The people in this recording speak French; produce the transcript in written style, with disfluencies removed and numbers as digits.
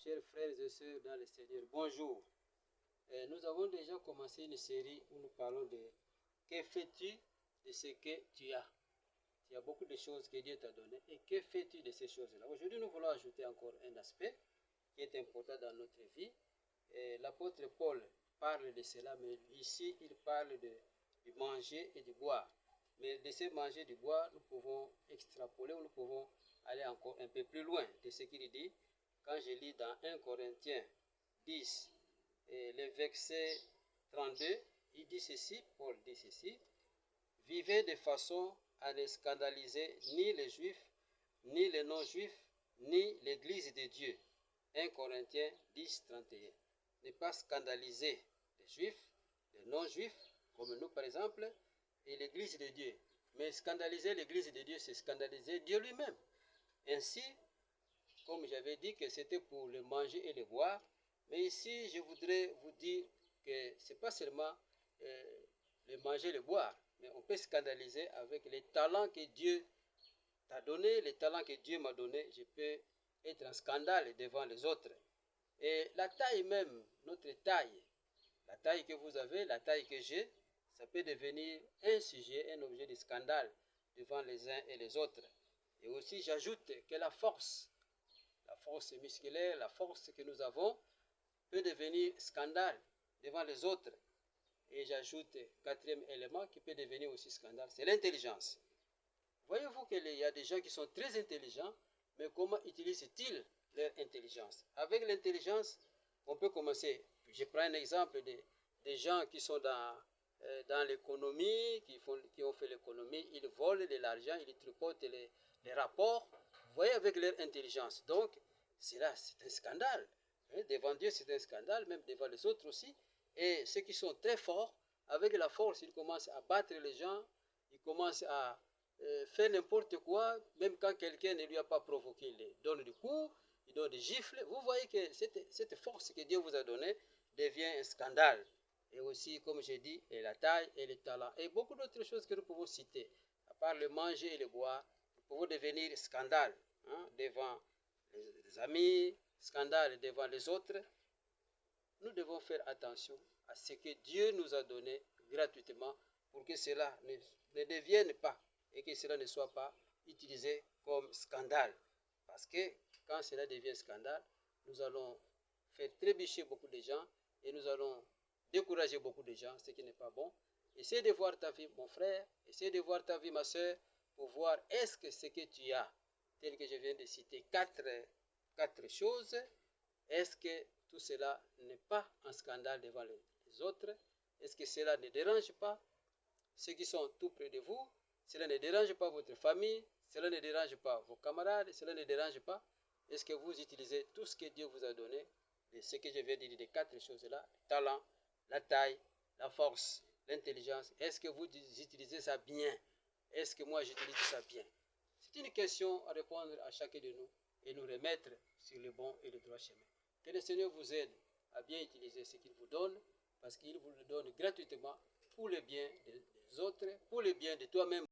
Chers frères et sœurs dans le Seigneur, bonjour. Nous avons déjà commencé une série où nous parlons de que fais-tu de ce que tu as. Il y a beaucoup de choses que Dieu t'a données et que fais-tu de ces choses-là. Aujourd'hui, nous voulons ajouter encore un aspect qui est important dans notre vie. L'apôtre Paul parle de cela, mais ici, il parle du manger et du boire. Mais de ce manger et du boire, nous pouvons extrapoler, ou nous pouvons aller encore un peu plus loin de ce qu'il dit. Quand je lis dans 1 Corinthiens 10, le verset 32, il dit ceci, Paul dit ceci: vivez de façon à ne scandaliser ni les juifs, ni les non-juifs, ni l'église de Dieu. 1 Corinthiens 10, 31. Ne pas scandaliser les juifs, les non-juifs, comme nous par exemple, et l'église de Dieu. Mais scandaliser l'église de Dieu, c'est scandaliser Dieu lui-même. Ainsi, comme j'avais dit que c'était pour le manger et le boire, mais ici je voudrais vous dire que ce n'est pas seulement le manger et le boire, mais on peut scandaliser avec les talents que Dieu t'a donné, les talents que Dieu m'a donné. Je peux être en scandale devant les autres. Et la taille même, notre taille, la taille que vous avez, la taille que j'ai, ça peut devenir un sujet, un objet de scandale devant les uns et les autres. Et aussi j'ajoute que la force musculaire, la force que nous avons peut devenir scandale devant les autres. Et j'ajoute quatrième élément qui peut devenir aussi scandale, c'est l'intelligence. Voyez-vous qu'il y a des gens qui sont très intelligents, mais comment utilisent-ils leur intelligence? Avec l'intelligence, on peut commencer. Je prends un exemple des gens qui sont dans l'économie, qui ont fait l'économie, ils volent de l'argent, ils tripotent les rapports. Vous voyez, avec leur intelligence. Donc, c'est un scandale. Devant Dieu, c'est un scandale, même devant les autres aussi. Et ceux qui sont très forts, avec la force, ils commencent à battre les gens, ils commencent à faire n'importe quoi, même quand quelqu'un ne lui a pas provoqué, il donne des coups, il donne des gifles. Vous voyez que cette force que Dieu vous a donnée devient un scandale. Et aussi, comme j'ai dit, la taille et le talent. Et beaucoup d'autres choses que nous pouvons citer. À part le manger et le boire, nous pouvons devenir scandale devant les amis, scandale devant les autres. Nous devons faire attention à ce que Dieu nous a donné gratuitement pour que cela ne devienne pas et que cela ne soit pas utilisé comme scandale. Parce que quand cela devient scandale, nous allons faire trébucher beaucoup de gens et nous allons décourager beaucoup de gens, ce qui n'est pas bon. Essaie de voir ta vie, mon frère, essaie de voir ta vie, ma soeur, pour voir est-ce que ce que tu as, tel que je viens de citer, quatre choses, est-ce que tout cela n'est pas un scandale devant les autres? Est-ce que cela ne dérange pas ceux qui sont tout près de vous? Cela ne dérange pas votre famille? Cela ne dérange pas vos camarades? Cela ne dérange pas? Est-ce que vous utilisez tout ce que Dieu vous a donné, de ce que je viens de dire, les quatre choses-là, le talent, la taille, la force, l'intelligence? Est-ce que vous utilisez ça bien? Est-ce que moi j'utilise ça bien? C'est une question à répondre à chacun de nous et nous remettre sur le bon et le droit chemin. Que le Seigneur vous aide à bien utiliser ce qu'il vous donne, parce qu'il vous le donne gratuitement pour le bien des autres, pour le bien de toi-même.